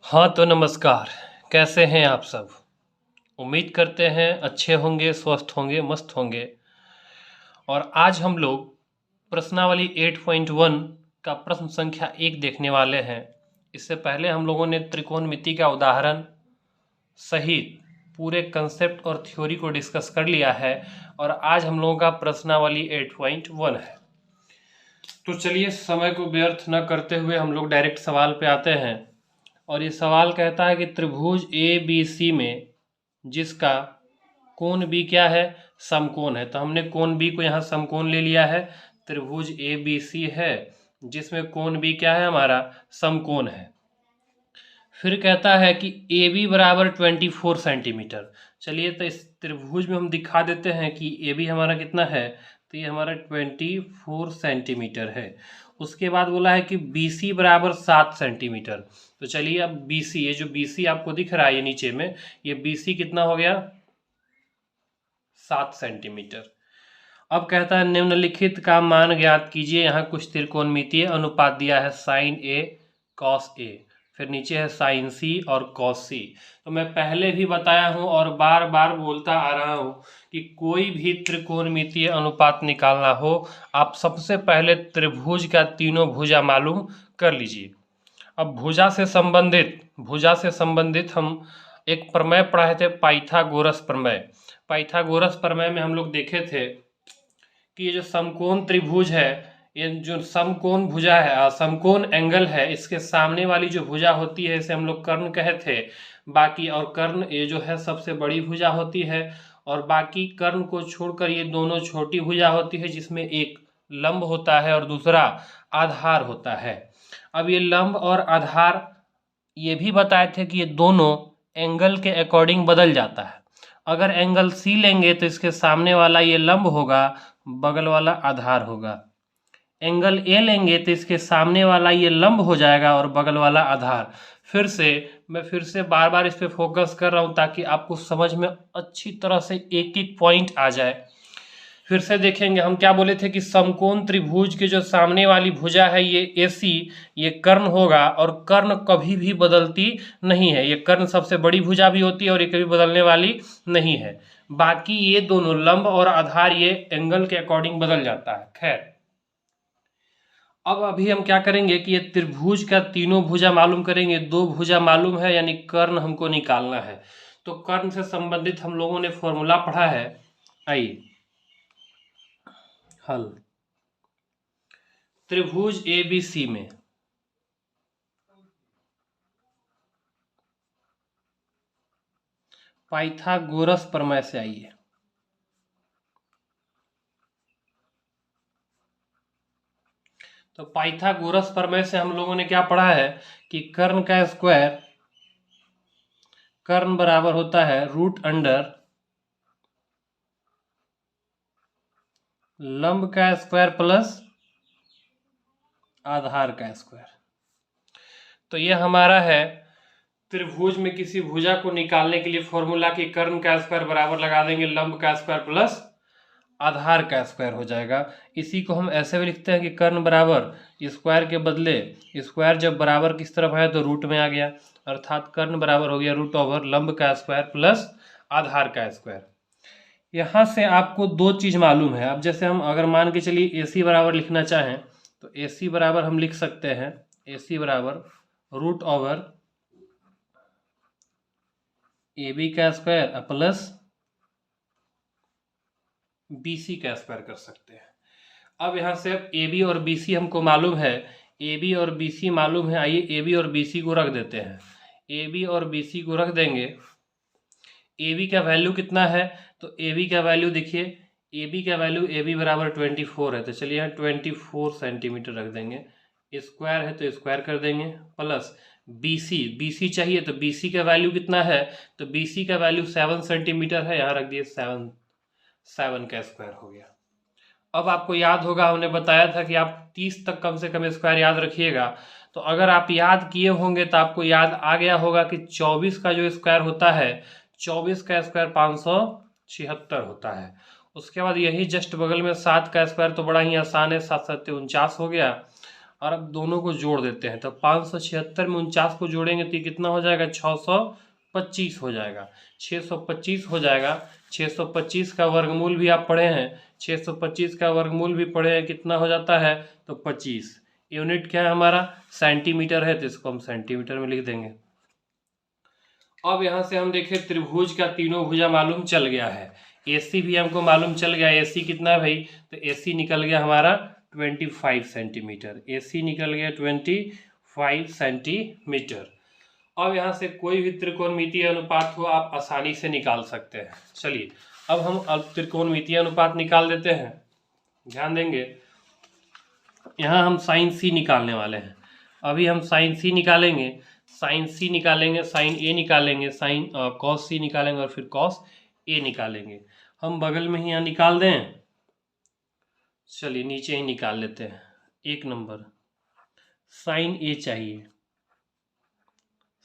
हाँ तो नमस्कार। कैसे हैं आप सब? उम्मीद करते हैं अच्छे होंगे, स्वस्थ होंगे, मस्त होंगे। और आज हम लोग प्रश्नावली 8.1 का प्रश्न संख्या 1 देखने वाले हैं। इससे पहले हम लोगों ने त्रिकोणमिति का उदाहरण सहित पूरे कंसेप्ट और थ्योरी को डिस्कस कर लिया है और आज हम लोगों का प्रश्नावली 8.1 है। तो चलिए समय को व्यर्थ न करते हुए हम लोग डायरेक्ट सवाल पे आते हैं। और ये सवाल कहता है कि त्रिभुज ए बी सी में जिसका कोण बी क्या है, समकोण है। तो हमने कोण बी को यहाँ समकोण ले लिया है। त्रिभुज ए बी सी है जिसमें कोण बी क्या है, हमारा समकोण है। फिर कहता है कि ए बी बराबर 24 सेंटीमीटर। चलिए तो इस त्रिभुज में हम दिखा देते हैं कि ए बी हमारा कितना है। तो ये हमारा 24 सेंटीमीटर है। उसके बाद बोला है कि बी सी बराबर 7 सेंटीमीटर। तो चलिए अब बी सी, ये जो बी सी आपको दिख रहा है ये नीचे में, ये बी सी कितना हो गया, 7 सेंटीमीटर। अब कहता है निम्नलिखित का मान ज्ञात कीजिए। यहाँ कुछ त्रिकोणमितीय अनुपात दिया है, साइन ए कॉस ए, फिर नीचे है साइन सी और कॉस सी। तो मैं पहले भी बताया हूँ और बार बार बोलता आ रहा हूँ कि कोई भी त्रिकोणमितीय अनुपात निकालना हो, आप सबसे पहले त्रिभुज का तीनों भुजा मालूम कर लीजिए। अब भुजा से संबंधित हम एक प्रमेय पढ़ाए थे, पाइथागोरस प्रमेय। पाइथागोरस प्रमेय में हम लोग देखे थे कि ये जो समकोण त्रिभुज है, ये जो समकोण भुजा है, समकोण एंगल है, इसके सामने वाली जो भुजा होती है इसे हम लोग कर्ण कहे थे। बाकी और कर्ण ये जो है सबसे बड़ी भुजा होती है और बाकी कर्ण को छोड़कर ये दोनों छोटी भुजा होती है जिसमें एक लंब होता है और दूसरा आधार होता है। अब ये लंब और आधार ये भी बताए थे कि ये दोनों एंगल के अकॉर्डिंग बदल जाता है। अगर एंगल सी लेंगे तो इसके सामने वाला ये लंब होगा, बगल वाला आधार होगा। एंगल ए लेंगे तो इसके सामने वाला ये लंब हो जाएगा और बगल वाला आधार। मैं फिर से बार बार इस पे फोकस कर रहा हूँ ताकि आपको समझ में अच्छी तरह से एक एक पॉइंट आ जाए। फिर से देखेंगे, हम क्या बोले थे कि समकोण त्रिभुज के जो सामने वाली भुजा है ये एसी, ये कर्ण होगा और कर्ण कभी भी बदलती नहीं है। ये कर्ण सबसे बड़ी भुजा भी होती है और ये कभी बदलने वाली नहीं है। बाकी ये दोनों लंब और आधार ये एंगल के अकॉर्डिंग बदल जाता है। खैर, अब अभी हम क्या करेंगे कि ये त्रिभुज का तीनों भुजा मालूम करेंगे। दो भुजा मालूम है यानी कर्ण हमको निकालना है। तो कर्ण से संबंधित हम लोगों ने फॉर्मूला पढ़ा है, आइए हल। त्रिभुज ए बी सी में पाइथागोरस प्रमेय से आइए। तो पाइथागोरस प्रमेय से हम लोगों ने क्या पढ़ा है कि कर्ण का स्क्वायर, कर्ण बराबर होता है रूट अंडर लंब का स्क्वायर प्लस आधार का स्क्वायर। तो ये हमारा है त्रिभुज में किसी भुजा को निकालने के लिए फॉर्मूला कि कर्ण का स्क्वायर बराबर लगा देंगे लंब का स्क्वायर प्लस आधार का स्क्वायर हो जाएगा। इसी को हम ऐसे भी लिखते हैं कि कर्ण बराबर स्क्वायर के बदले स्क्वायर जब बराबर किस तरफ है तो रूट में आ गया, अर्थात कर्ण बराबर हो गया रूट ओवर लंब का स्क्वायर प्लस आधार का स्क्वायर। यहाँ से आपको दो चीज़ मालूम है। अब जैसे हम अगर मान के चलिए AC बराबर लिखना चाहें तो AC बराबर हम लिख सकते हैं, AC बराबर रूट ओवर AB का स्क्वायर प्लस BC का स्क्वायर कर सकते हैं। अब यहाँ से AB और BC हमको मालूम है, AB और BC मालूम है। आइए AB और BC को रख देते हैं। AB और BC को रख देंगे। AB का वैल्यू कितना है तो AB का वैल्यू देखिए, AB का वैल्यू AB बराबर 24 है। तो चलिए यहाँ 24 सेंटीमीटर रख देंगे। स्क्वायर है तो स्क्वायर कर देंगे प्लस BC चाहिए तो BC का वैल्यू कितना है तो BC का वैल्यू 7 सेंटीमीटर है। यहाँ रख दिए 7 का स्क्वायर हो गया। अब आपको याद होगा, हमने बताया था कि आप 30 तक कम से कम स्क्वायर याद रखिएगा। तो अगर आप याद किए होंगे तो आपको याद आ गया होगा कि 24 का जो स्क्वायर होता है, 24 का स्क्वायर 576 होता है। उसके बाद यही जस्ट बगल में 7 का स्क्वायर तो बड़ा ही आसान है, 7 7 49 हो गया। और अब दोनों को जोड़ देते हैं। तो 576 में 49 को जोड़ेंगे तो ये कितना हो जाएगा, 625 हो जाएगा। 625 हो जाएगा। 625 का वर्गमूल भी आप पढ़े हैं, 625 का वर्गमूल भी पढ़े हैं, कितना हो जाता है, तो 25। यूनिट क्या है हमारा, सेंटीमीटर है, तो इसको हम सेंटीमीटर में लिख देंगे। अब यहाँ से हम देखें त्रिभुज का तीनों भुजा मालूम चल गया है, AC भी हमको मालूम चल गया। AC कितना है भाई, तो AC निकल गया हमारा 25 सेंटीमीटर। AC निकल गया 25 सेंटीमीटर। अब यहाँ से कोई भी त्रिकोणमितीय अनुपात हो आप आसानी से निकाल सकते हैं। चलिए अब हम त्रिकोणमितीय अनुपात निकाल देते हैं। ध्यान देंगे, यहाँ हम साइन C निकालने वाले हैं। अभी हम साइन C निकालेंगे, साइन C निकालेंगे, साइन A निकालेंगे, साइन कॉस C निकालेंगे और फिर कॉस A निकालेंगे। हम बगल में ही यहाँ निकाल दें। चलिए नीचे ही निकाल लेते हैं। 1 नंबर साइन A चाहिए,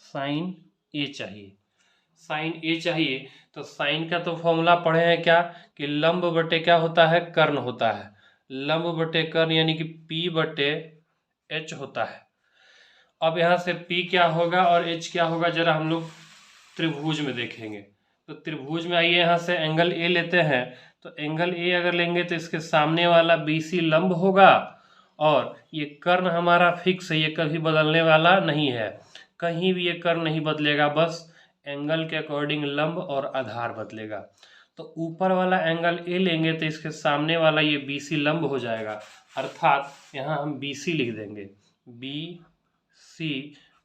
साइन A चाहिए, साइन A चाहिए। तो साइन का तो फॉर्मूला पढ़े हैं क्या, कि लंब बटे क्या होता है, कर्ण होता है। लंब बटे कर्ण यानी कि P बटे H होता है। अब यहाँ से P क्या होगा और H क्या होगा, जरा हम लोग त्रिभुज में देखेंगे। तो त्रिभुज में आइए, यहाँ से एंगल A लेते हैं। तो एंगल A अगर लेंगे तो इसके सामने वाला BC लंब होगा, और ये कर्ण हमारा फिक्स है, ये कभी बदलने वाला नहीं है, कहीं भी ये कर्ण नहीं बदलेगा, बस एंगल के अकॉर्डिंग लंब और आधार बदलेगा। तो ऊपर वाला एंगल A लेंगे तो इसके सामने वाला ये BC लंब हो जाएगा, अर्थात यहाँ हम BC लिख देंगे। BC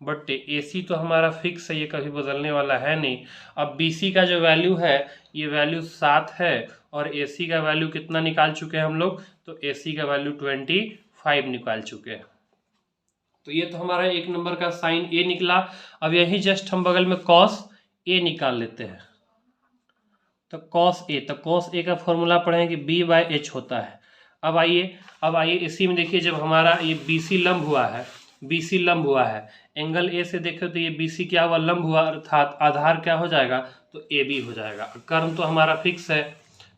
बट्टे AC तो हमारा फिक्स है, ये कभी बदलने वाला है नहीं। अब BC का जो वैल्यू है, ये वैल्यू 7 है, और AC का वैल्यू कितना निकाल चुके हैं हम लोग, तो AC का वैल्यू 25 निकाल चुके हैं। तो ये तो हमारा 1 नंबर का साइन A निकला। अब यही जस्ट हम बगल में कॉस A निकाल लेते हैं। तो कॉस A का फॉर्मूला पढ़ें कि B/H होता है। अब आइए इसी में देखिए, जब हमारा ये BC लंब हुआ है, BC लंब हुआ है, एंगल A से देखें तो ये BC क्या हुआ, लंब हुआ, अर्थात आधार क्या हो जाएगा, तो AB हो जाएगा। कर्ण तो हमारा फिक्स है,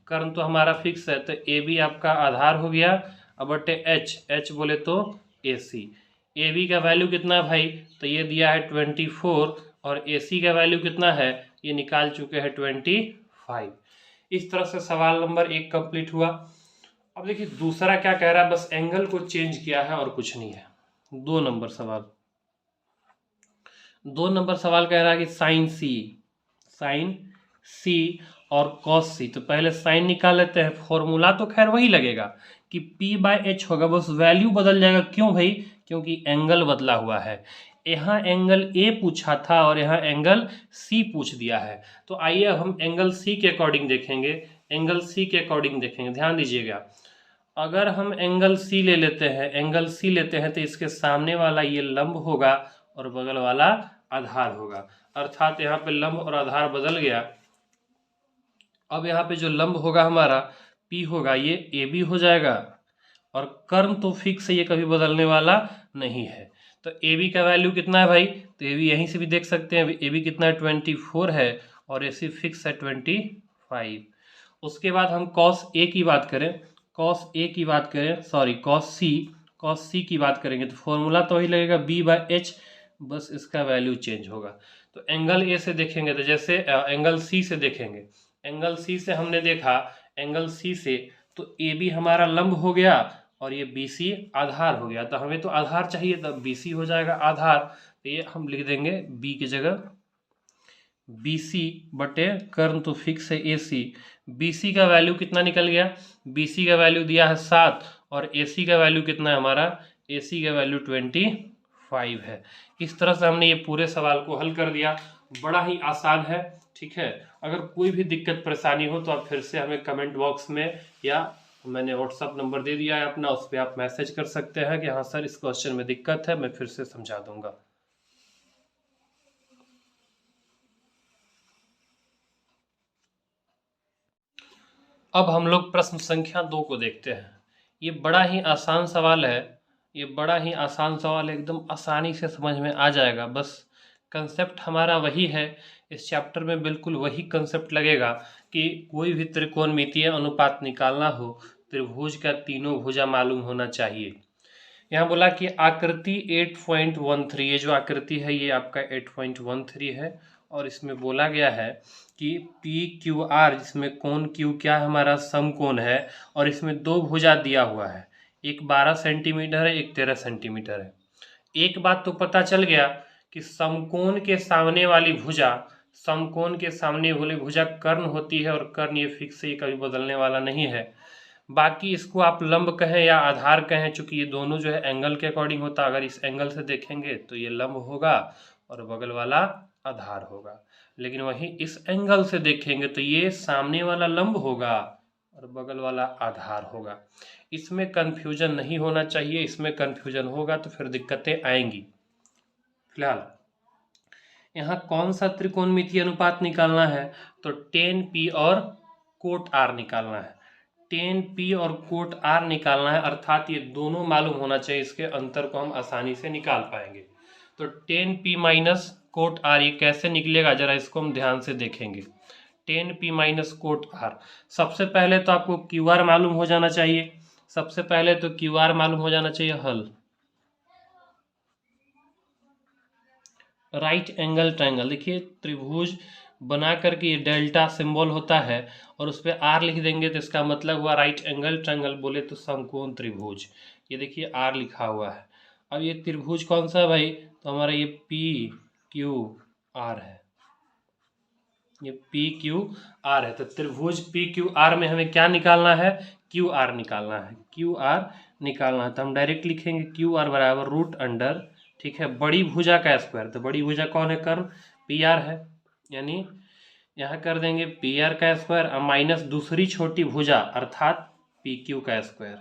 कर्ण तो हमारा फिक्स है, तो AB आपका आधार हो गया। अब बटे H बोले तो AC। AB का वैल्यू कितना है भाई, तो ये दिया है 24, और AC का वैल्यू कितना है, ये निकाल चुके हैं 25। इस तरह से सवाल नंबर 1 कंप्लीट हुआ। अब देखिए दूसरा क्या कह रहा है, बस एंगल को चेंज किया है और कुछ नहीं है। 2 नंबर सवाल, 2 नंबर सवाल कह रहा है कि साइन C और कॉस C। तो पहले साइन निकाल लेते हैं, फॉर्मूला तो खैर वही लगेगा कि P/H होगा, बस वैल्यू बदल जाएगा। क्यों भाई, क्योंकि एंगल बदला हुआ है। यहाँ एंगल A पूछा था और यहाँ एंगल C पूछ दिया है। तो आइए अब हम एंगल C के अकॉर्डिंग देखेंगे, एंगल C के अकॉर्डिंग देखेंगे। ध्यान दीजिएगा, अगर हम एंगल C ले लेते हैं, एंगल C लेते हैं, तो इसके सामने वाला ये लंब होगा और बगल वाला आधार होगा, अर्थात यहाँ पे लंब और आधार बदल गया। अब यहाँ पे जो लंब होगा हमारा P होगा, ये AB हो जाएगा, और कर्ण तो फिक्स है, ये कभी बदलने वाला नहीं है। तो AB का वैल्यू कितना है भाई, तो AB यहीं से भी देख सकते हैं, AB कितना है, 24 है, और AC फिक्स है 25। उसके बाद हम cos A की बात करें, cos C की बात करेंगे, तो फॉर्मूला तो वही लगेगा B/H, बस इसका वैल्यू चेंज होगा। तो एंगल A से देखेंगे, तो जैसे एंगल C से देखेंगे, एंगल C से हमने देखा, एंगल C से तो AB हमारा लंब हो गया और ये BC आधार हो गया। तो हमें तो आधार चाहिए, तो BC हो जाएगा आधार। तो ये हम लिख देंगे B की जगह BC बटे कर्ण तो फिक्स है AC। BC का वैल्यू कितना निकल गया, BC का वैल्यू दिया है 7, और AC का वैल्यू कितना है हमारा, AC का वैल्यू 25 है। इस तरह से हमने ये पूरे सवाल को हल कर दिया, बड़ा ही आसान है। ठीक है, अगर कोई भी दिक्कत परेशानी हो तो आप फिर से हमें कमेंट बॉक्स में, या मैंने व्हाट्सअप नंबर दे दिया है अपना, उस पर आप मैसेज कर सकते हैं कि हाँ सर इस क्वेश्चन में दिक्कत है, मैं फिर से समझा दूंगा। अब हम लोग प्रश्न संख्या 2 को देखते हैं। ये बड़ा ही आसान सवाल है, ये बड़ा ही आसान सवाल है, एकदम आसानी से समझ में आ जाएगा। बस कंसेप्ट हमारा वही है, इस चैप्टर में बिल्कुल वही कंसेप्ट लगेगा कि कोई भी त्रिकोणमितीय अनुपात निकालना हो, त्रिभुज का तीनों भुजा मालूम होना चाहिए। यहाँ बोला कि आकृति 8.13, ये जो आकृति है ये आपका 8.13 है, और इसमें बोला गया है कि पी क्यू आर, जिसमें कोण क्यू क्या है, हमारा समकोण है, और इसमें दो भुजा दिया हुआ है, एक 12 सेंटीमीटर है, एक 13 सेंटीमीटर है। एक बात तो पता चल गया कि समकोण के सामने वाली भुजा, समकोण के सामने वाली भुजा कर्ण होती है, और कर्ण ये फिक्स है, ये कभी बदलने वाला नहीं है। बाकी इसको आप लंब कहें या आधार कहें, चूंकि ये दोनों जो है एंगल के अकॉर्डिंग होता है। अगर इस एंगल से देखेंगे तो ये लंब होगा और बगल वाला आधार होगा, लेकिन वहीं इस एंगल से देखेंगे तो ये सामने वाला लंब होगा और बगल वाला आधार होगा। इसमें कंफ्यूजन नहीं होना चाहिए, इसमें कंफ्यूजन होगा तो फिर दिक्कतें आएंगी। फिलहाल यहाँ कौन सा त्रिकोणमितीय अनुपात निकालना है, तो tan P और कोट R निकालना है। tan P और कोट R निकालना है, अर्थात ये दोनों मालूम होना चाहिए, इसके अंतर को हम आसानी से निकाल पाएंगे। तो tan P minus cot R ये कैसे निकलेगा, जरा इसको हम ध्यान से देखेंगे। tan P minus cot R, सबसे पहले तो आपको QR मालूम हो जाना चाहिए, सबसे पहले तो QR मालूम हो जाना चाहिए। हल राइट एंगल ट्रायंगल, देखिए त्रिभुज बना करके ये डेल्टा सिंबल होता है और उस पर आर लिख देंगे तो इसका मतलब हुआ राइट एंगल ट्रायंगल, बोले तो समकोण त्रिभुज। ये देखिए आर लिखा हुआ है। अब ये त्रिभुज कौन सा है भाई, तो हमारा ये पी क्यू आर है, ये पी क्यू आर है। तो त्रिभुज पी क्यू आर में हमें क्या निकालना है, क्यू आर निकालना है, क्यू आर निकालना है। तो हम डायरेक्ट लिखेंगे क्यू आर बराबर रूट अंडर, ठीक है, बड़ी भुजा का स्क्वायर। तो बड़ी भुजा कौन है, कर्ण पी आर है, यानी यहाँ कर देंगे पी आर का स्क्वायर माइनस दूसरी छोटी भुजा अर्थात पी क्यू का स्क्वायर।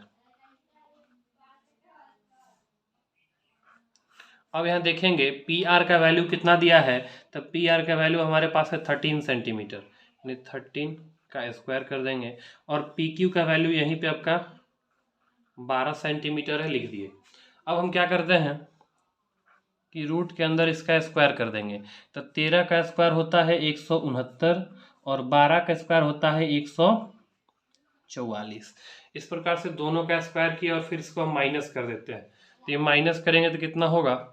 अब यहाँ देखेंगे पी आर का वैल्यू कितना दिया है, तो पी आर का वैल्यू हमारे पास है 13 सेंटीमीटर, यानी 13 का स्क्वायर कर देंगे, और पी क्यू का वैल्यू यहीं पे आपका 12 सेंटीमीटर है, लिख दिए। अब हम क्या करते हैं कि रूट के अंदर इसका स्क्वायर कर देंगे। तो 13 का स्क्वायर होता है 169 और 12 का स्क्वायर होता है 144। इस प्रकार से दोनों का स्क्वायर किया और फिर इसको हम माइनस कर देते हैं। तो ये माइनस करेंगे तो कितना होगा,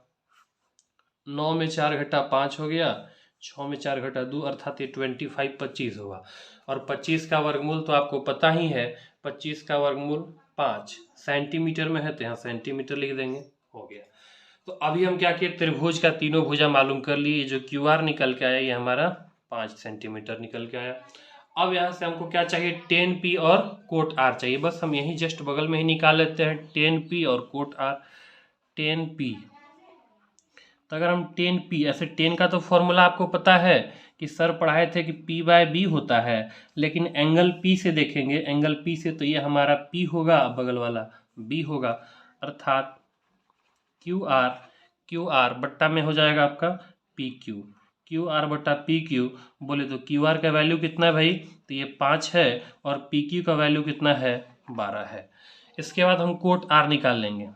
9 में 4 घटा 5 हो गया, 6 में 4 घटा 2, अर्थात ये 25 होगा। और 25 का वर्गमूल तो आपको पता ही है, 25 का वर्गमूल 5 सेंटीमीटर में है, तो यहाँ सेंटीमीटर लिख देंगे, हो गया। तो अभी हम क्या किए, त्रिभुज का तीनों भुजा मालूम कर लिए। जो क्यू आर निकल के आया ये हमारा 5 सेंटीमीटर निकल के आया। अब यहाँ से हमको क्या चाहिए, tan P और कोट R चाहिए। बस हम यही जस्ट बगल में ही निकाल लेते हैं, tan P और कोट R। tan P, तो अगर हम tan P, ऐसे tan का तो फॉर्मूला आपको पता है कि सर पढ़ाए थे कि P/B होता है, लेकिन एंगल P से देखेंगे, एंगल P से तो ये हमारा P होगा, बगल वाला B होगा, अर्थात क्यू आर बट्टा में हो जाएगा आपका पी क्यू, क्यू आर बट्टा पी क्यू। बोले तो क्यू आर का वैल्यू कितना है भाई, तो ये 5 है, और पी क्यू का वैल्यू कितना है, 12 है। इसके बाद हम कोट आर निकाल लेंगे,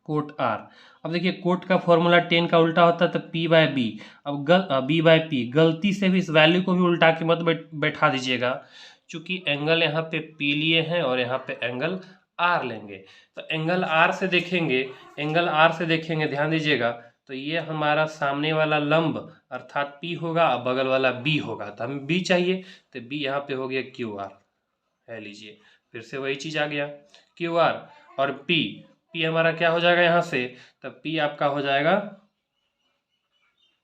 कोट आर। अब देखिए कोट का फॉर्मूला 10 का उल्टा होता है तो P/B। अब B/P, गलती से भी इस वैल्यू को भी उल्टा के मत बैठा दीजिएगा, चूंकि एंगल यहाँ पे P लिए हैं और यहाँ पे एंगल R लेंगे। तो एंगल R से देखेंगे, एंगल R से देखेंगे, ध्यान दीजिएगा, तो ये हमारा सामने वाला लंब अर्थात P होगा और बगल वाला B होगा। तो हमें B चाहिए, तो B यहाँ पे हो गया QR है, लीजिए फिर से वही चीज आ गया, QR और P हमारा क्या हो जाएगा यहाँ से, तब P आपका हो जाएगा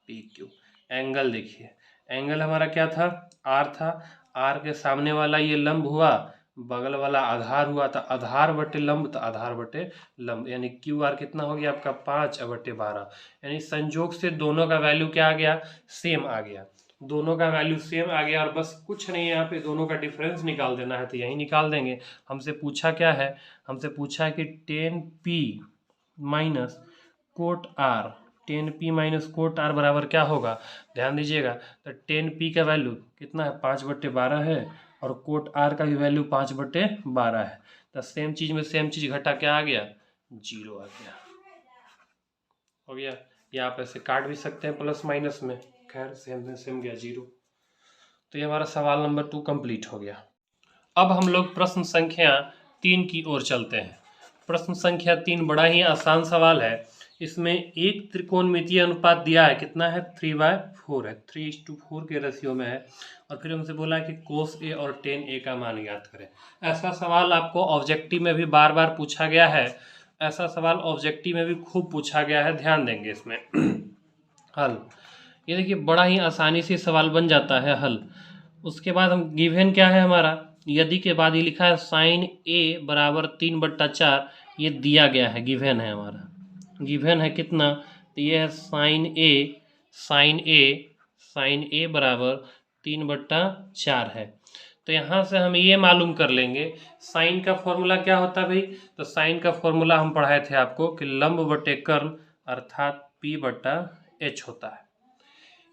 PQ। एंगल देखिए, एंगल हमारा क्या था, R था, R के सामने वाला ये लंब हुआ, बगल वाला आधार हुआ, तो आधार बटे लंब, तो आधार बटे लंब, यानी QR कितना हो गया आपका 5/12। यानी संयोग से दोनों का वैल्यू क्या आ गया, सेम आ गया, दोनों का वैल्यू सेम आ गया। और बस कुछ नहीं, यहाँ पे दोनों का डिफरेंस निकाल देना है, तो यही निकाल देंगे। हमसे पूछा क्या है, हमसे पूछा है कि tan P minus cot R, tan P minus cot R बराबर क्या होगा, ध्यान दीजिएगा। तो tan P का वैल्यू कितना है, 5/12 है, और कोट R का भी वैल्यू 5/12 है। तो सेम चीज में सेम चीज घटा क्या आ गया, 0 आ गया, हो गया। या आप ऐसे काट भी सकते हैं प्लस माइनस में, खैर सेम में सेम गया 0। तो ये हमारा सवाल नंबर 2 कंप्लीट हो गया। अब हम लोग प्रश्न संख्या 3 की ओर चलते हैं। प्रश्न संख्या 3 बड़ा ही आसान सवाल है। इसमें एक त्रिकोणमितीय अनुपात दिया है, कितना है 3/4 है, 3:4 के रेशियो में है। और फिर हमसे बोला है कि कोस ए और टेन ए का मान ज्ञात करें। ऐसा सवाल आपको ऑब्जेक्टिव में भी बार बार पूछा गया है, ऐसा सवाल ऑब्जेक्टिव में भी खूब पूछा गया है, ध्यान देंगे इसमें। हल, ये देखिए बड़ा ही आसानी से सवाल बन जाता है हल। उसके बाद हम गिवन क्या है हमारा, यदि के बाद ये लिखा है साइन ए बराबर 3/4, ये दिया गया है, गिवन है हमारा, गिवन है कितना, तो ये है साइन ए बराबर 3/4 है। तो यहाँ से हम ये मालूम कर लेंगे साइन का फॉर्मूला क्या होता है भाई। तो साइन का फॉर्मूला हम पढ़ाए थे आपको कि लंब बटे कर्ण अर्थात P/H होता है।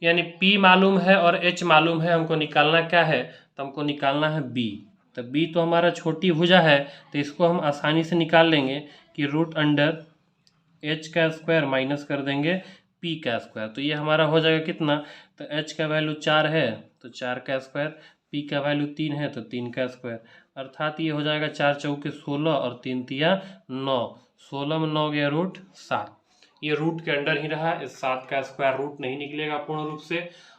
यानी P मालूम है और H मालूम है, हमको निकालना क्या है, तो हमको निकालना है B। तो B तो हमारा छोटी भुजा है, तो इसको हम आसानी से निकाल लेंगे कि √H का स्क्वायर माइनस कर देंगे P का स्क्वायर। तो ये हमारा हो जाएगा कितना, तो H का वैल्यू 4 है तो 4 का स्क्वायर, P का वैल्यू 3 है तो 3 का स्क्वायर, अर्थात ये हो जाएगा 4 चौके 16 और 3 तिया 9, 16 में 9 गया √7। ये रूट के अंडर ही रहा, इस 7 का स्क्वायर रूट नहीं निकलेगा पूर्ण रूप से।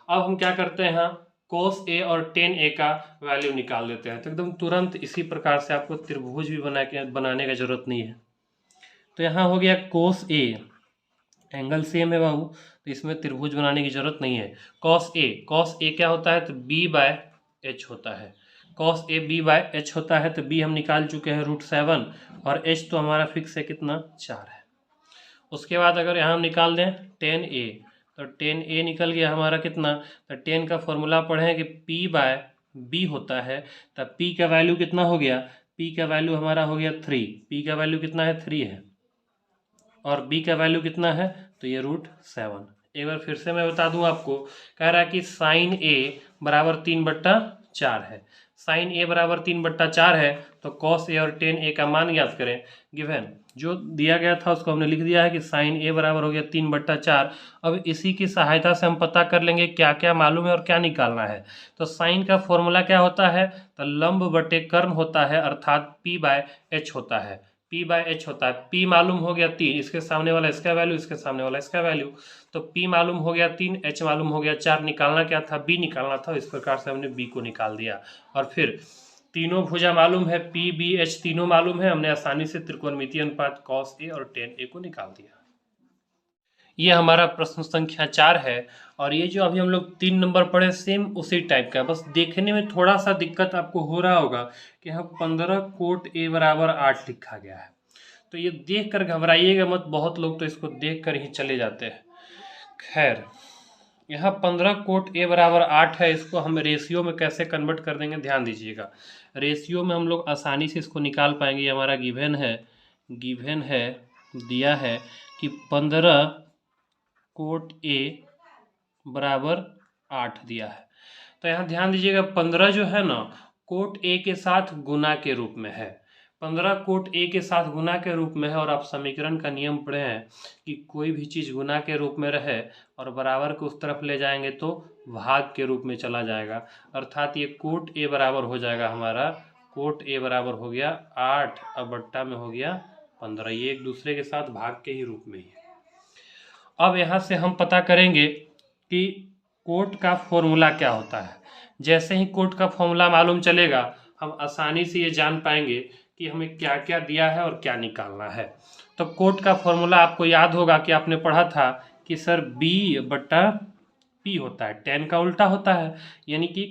अब हम क्या करते हैं, कोस ए और टेन ए का वैल्यू निकाल देते हैं। तो एकदम तुरंत इसी प्रकार से आपको त्रिभुज भी बनाने का जरूरत नहीं है। तो यहाँ हो गया कोस ए, एंगल सेम है बाबू, तो इसमें त्रिभुज बनाने की जरूरत नहीं है। कॉस ए क्या होता है, तो B/H होता है। कॉस ए B/H होता है, तो B हम निकाल चुके हैं √7 और H तो हमारा फिक्स है कितना, 4 है। उसके बाद अगर यहाँ हम निकाल दें टेन ए, तो टेन ए निकल गया हमारा कितना, तो टेन का फॉर्मूला पढ़ें कि P/B होता है, तब P का वैल्यू कितना हो गया, P का वैल्यू हमारा हो गया 3, P का वैल्यू कितना है 3 है, और B का वैल्यू कितना है, तो ये √7। एक बार फिर से मैं बता दूं आपको, कह रहा है कि साइन ए बराबर 3/4 है, साइन ए बराबर 3/4 है, तो कॉस ए और टेन ए का मान ज्ञात करें। गिवन जो दिया गया था उसको हमने लिख दिया है कि साइन ए बराबर हो गया 3/4। अब इसी की सहायता से हम पता कर लेंगे क्या क्या मालूम है और क्या निकालना है। तो साइन का फॉर्मूला क्या होता है, तो लंब बटे कर्ण होता है, अर्थात P/H होता है, P/H होता है। P मालूम हो गया 3, इसके सामने वाला इसका वैल्यू, इसके सामने वाला इसका वैल्यू, तो P मालूम हो गया 3, H मालूम हो गया 4, निकालना क्या था, B निकालना था। इस प्रकार से हमने B को निकाल दिया। और फिर तीनों भुजा मालूम है, P/B/H तीनों मालूम है, हमने आसानी से त्रिकोणमितीय अनुपात कॉस ए और टेन ए को निकाल दिया। ये हमारा प्रश्न संख्या 4 है। और ये जो अभी हम लोग 3 नंबर पढ़े सेम उसी टाइप का, बस देखने में थोड़ा सा दिक्कत आपको हो रहा होगा कि यहाँ 15 कोट ए बराबर 8 लिखा गया है। तो ये देख कर घबराइएगा मत, बहुत लोग तो इसको देख कर ही चले जाते हैं। खैर, यहाँ 15 कोट ए बराबर 8 है, इसको हम रेशियो में कैसे कन्वर्ट कर देंगे, ध्यान दीजिएगा। रेशियो में हम लोग आसानी से इसको निकाल पाएंगे। ये हमारा गिवन है दिया है कि 15 कोट ए बराबर 8 दिया है। तो यहाँ ध्यान दीजिएगा 15 जो है ना, कोट ए के साथ गुना के रूप में है, 15 कोट ए के साथ गुना के रूप में है। और आप समीकरण का नियम पढ़े हैं कि कोई भी चीज़ गुना के रूप में रहे और बराबर को उस तरफ ले जाएंगे तो भाग के रूप में चला जाएगा, अर्थात ये कोट ए बराबर हो जाएगा हमारा, कोट ए बराबर हो गया 8 अब बट्टा में हो गया 15, ये एक दूसरे के साथ भाग के ही रूप में ही है। अब यहाँ से हम पता करेंगे कि कोट का फॉर्मूला क्या होता है। जैसे ही कोट का फॉर्मूला मालूम चलेगा, हम आसानी से ये जान पाएंगे कि हमें क्या क्या दिया है और क्या निकालना है। तो कोट का फॉर्मूला आपको याद होगा कि आपने पढ़ा था कि सर B/P होता है, टेन का उल्टा होता है, यानी कि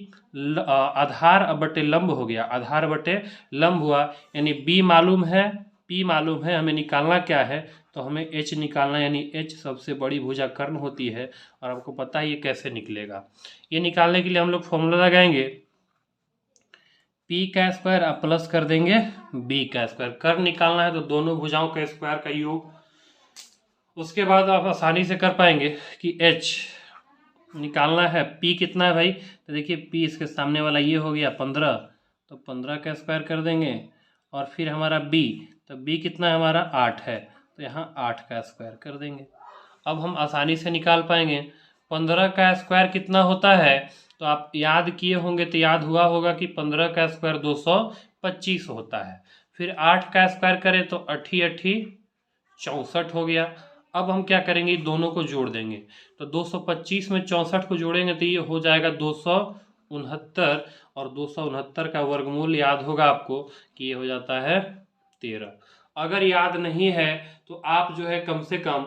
आधार बटे लंब हो गया, आधार बटे लंब हुआ, यानी B मालूम है, P मालूम है, हमें निकालना क्या है, तो हमें H निकालना, यानी H सबसे बड़ी भुजा कर्ण होती है। और आपको पता है ये कैसे निकलेगा। ये निकालने के लिए हम लोग फॉर्मूला लगाएंगे, P का स्क्वायर अब प्लस कर देंगे B का स्क्वायर। कर्ण निकालना है तो दोनों भुजाओं का स्क्वायर का योग। उसके बाद आप आसानी से कर पाएंगे कि H निकालना है, P कितना है भाई, तो देखिए P इसके सामने वाला ये हो गया 15, तो 15 का स्क्वायर कर देंगे। और फिर हमारा B, तो B कितना है हमारा 8 है, तो यहाँ 8 का स्क्वायर कर देंगे। अब हम आसानी से निकाल पाएंगे 15 का स्क्वायर कितना होता है, तो आप याद किए होंगे तो याद हुआ होगा कि 15 का स्क्वायर 225 होता है। फिर 8 का स्क्वायर करें तो 8 8 64 हो गया। अब हम क्या करेंगे, दोनों को जोड़ देंगे। तो 225 में 64 को जोड़ेंगे तो ये हो जाएगा 269, और 269 का वर्गमूल याद होगा आपको कि ये हो जाता है 13। अगर याद नहीं है तो आप जो है कम से कम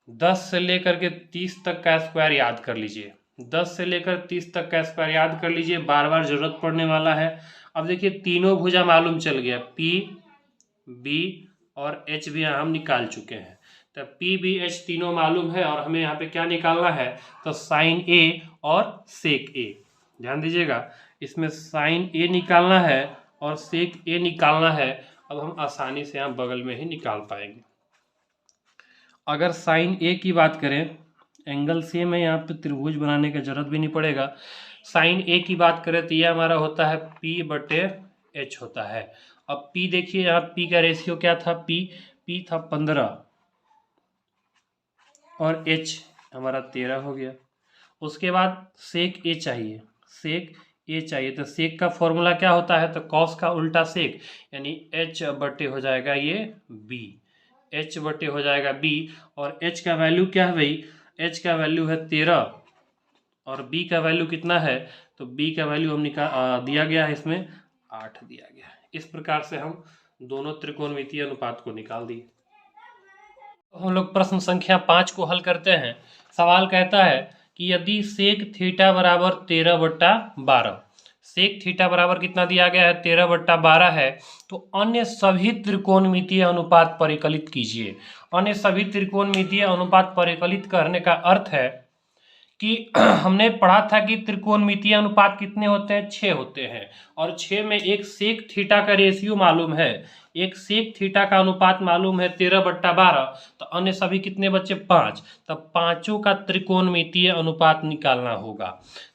10 से लेकर के 30 तक का स्क्वायर याद कर लीजिए। 10 से लेकर 30 तक का स्क्वायर याद कर लीजिए, बार बार जरूरत पड़ने वाला है। अब देखिए तीनों भुजा मालूम चल गया, P B और H भी हम निकाल चुके हैं। तो P B H तीनों मालूम है और हमें यहाँ पे क्या निकालना है, तो साइन A और सेक A। ध्यान दीजिएगा, इसमें साइन A निकालना है और सेक A निकालना है। अब हम आसानी से यहाँ बगल में ही निकाल पाएंगे। अगर साइन A की बात करें, एंगल सेम है, यहाँ पे त्रिभुज बनाने की जरूरत भी नहीं पड़ेगा। साइन A की बात करें तो ये हमारा होता है P/H होता है। अब P देखिए, यहाँ P का रेशियो क्या था, P था 15 और H हमारा 13 हो गया। उसके बाद सेक A चाहिए, सेक A चाहिए, तो सेक का फॉर्मूला क्या होता है, तो कॉस का उल्टा सेक, यानी H/, हो जाएगा ये B, H/, हो जाएगा B। और H का वैल्यू क्या है भाई, H का वैल्यू है 13 और B का वैल्यू कितना है, तो B का वैल्यू हम दिया गया है इसमें 8 दिया गया है। इस प्रकार से हम दोनों त्रिकोणमितीय अनुपात को निकाल दिए। हम लोग प्रश्न संख्या 5 को हल करते हैं। सवाल कहता है कि यदि सेक थीटा बराबर 13/12, सेक थीटा बराबर कितना दिया गया है, 13/12 है, तो अन्य सभी त्रिकोणमितीय अनुपात परिकलित कीजिए। अन्य सभी त्रिकोणमितीय अनुपात परिकलित करने का अर्थ है कि हमने पढ़ा था कि त्रिकोणमितीय अनुपात कितने होते हैं, 6 होते हैं, और 6 में एक सेक थीटा का रेशियो मालूम है, एक सेक थीटा का अनुपात मालूम है 13/12, तो अन्य सभी कितने बच्चे, 5, तब पांचों का त्रिकोणमितीय अनुपात निकालना होगा।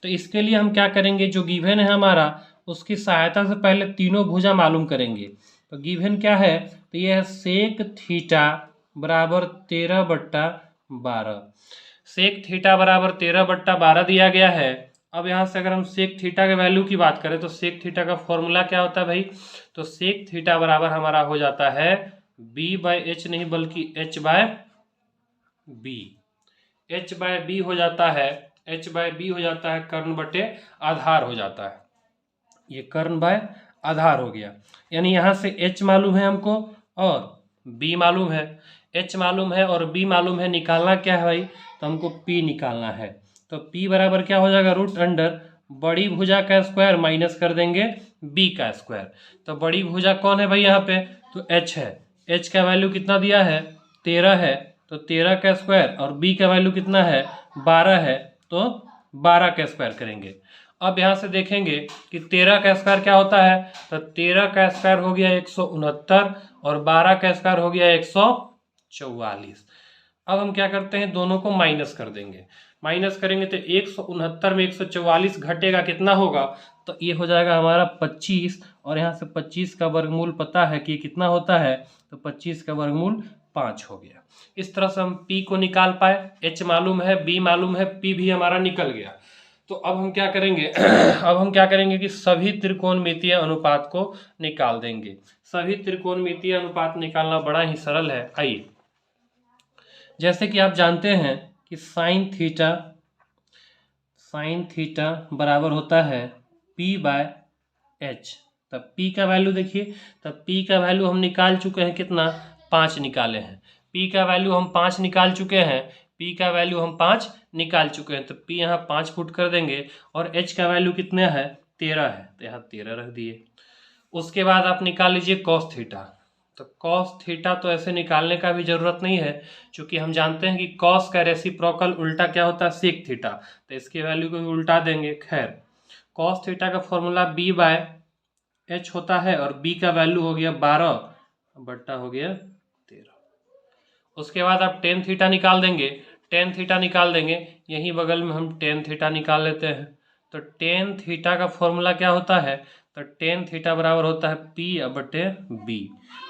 तो इसके लिए हम क्या करेंगे, जो गिवन है हमारा उसकी सहायता से पहले तीनों भुजा मालूम करेंगे। तो गिवन क्या है, तो यह है सेक थीटा बराबर 13/12, सेक थीटा बराबर 13/12 दिया गया है। अब यहाँ से अगर हम सेक थीटा के वैल्यू की बात करें तो सेक थीटा का फॉर्मूला क्या होता है भाई, तो सेक थीटा बराबर हमारा हो जाता है B/H, नहीं बल्कि H/B, H/B हो जाता है, H/B हो जाता है कर्ण बटे आधार हो जाता है, ये कर्ण बाय आधार हो गया। यानी यहाँ से H मालूम है हमको और B मालूम है, H मालूम है और B मालूम है, निकालना क्या है भाई, तो हमको P निकालना है। तो P बराबर क्या हो जाएगा, रूट अंडर बड़ी भुजा का स्क्वायर माइनस कर देंगे B का स्क्वायर। तो बड़ी भुजा कौन है भाई यहाँ पे, तो H है, H का वैल्यू कितना दिया है, 13 है, तो 13 का स्क्वायर, और B का वैल्यू कितना है, 12 है, तो 12 का स्क्वायर करेंगे। अब यहाँ से देखेंगे कि 13 का स्क्वायर क्या होता है, तो 13 का स्क्वायर हो गया 169 और 12 का स्क्वायर हो गया 144। अब हम क्या करते हैं, दोनों को माइनस कर देंगे। माइनस करेंगे तो 169 में 144 घटेगा, कितना होगा, तो ये हो जाएगा हमारा 25, और यहाँ से 25 का वर्गमूल पता है कि कितना होता है, तो 25 का वर्गमूल 5 हो गया। इस तरह से हम P को निकाल पाए, H मालूम है, B मालूम है, P भी हमारा निकल गया। तो अब हम क्या करेंगे अब हम क्या करेंगे कि सभी त्रिकोणमितीय अनुपात को निकाल देंगे। सभी त्रिकोणमितीय अनुपात निकालना बड़ा ही सरल है। आइए, जैसे कि आप जानते हैं कि साइन थीटा बराबर होता है P/H। तब P का वैल्यू देखिए, तब P का वैल्यू हम निकाल चुके हैं, कितना, 5 निकाले हैं। P का वैल्यू हम 5 निकाल चुके हैं, P का वैल्यू हम 5 निकाल चुके हैं, तो P यहाँ 5 पुट कर देंगे, और H का वैल्यू कितना है, 13 है, तो यहाँ 13 रख दिए। उसके बाद आप निकाल लीजिए कॉस थीटा। तो कॉस थीटा तो ऐसे निकालने का भी जरूरत नहीं है, क्योंकि हम जानते हैं कि कॉस का रेसिप्रोकल उल्टा क्या होता है, सेक थीटा, तो इसके वैल्यू को भी उल्टा देंगे। खैर, कॉस थीटा का फॉर्मूला B/H होता है, और B का वैल्यू हो गया 12 बट्टा हो गया 13। उसके बाद आप टेन थीटा निकाल देंगे, टेन थीटा निकाल देंगे, यहीं बगल में हम टेन थीटा निकाल लेते हैं। तो टेन थीटा का फॉर्मूला क्या होता है, तो टेन थीटा बराबर होता है P/B।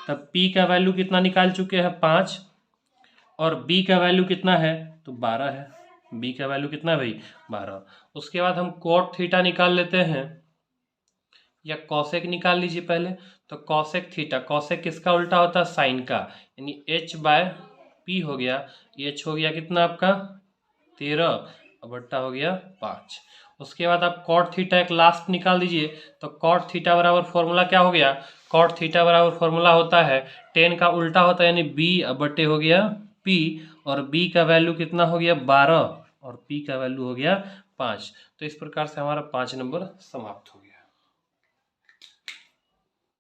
तब P का वैल्यू कितना निकाल चुके हैं, 5, और B का वैल्यू कितना है, तो 12 है। B का वैल्यू कितना है भाई, 12। उसके बाद हम कोट थीटा निकाल लेते हैं। या कॉसेक निकाल लीजिए पहले। तो कॉसेक थीटा, कॉसेक किसका उल्टा होता है? साइन का, यानी h बाय पी हो गया। h हो गया कितना आपका 13 और बट्टा हो गया 5। उसके बाद आप कॉट थीटा एक लास्ट निकाल दीजिए। तो कॉट थीटा बराबर फॉर्मूला क्या हो गया? कॉट थीटा बराबर फॉर्मूला होता है टेन का उल्टा होता है यानी b बट्टे हो गया p, और b का वैल्यू कितना हो गया 12 और p का वैल्यू हो गया 5। तो इस प्रकार से हमारा 5 नंबर समाप्त हो गया।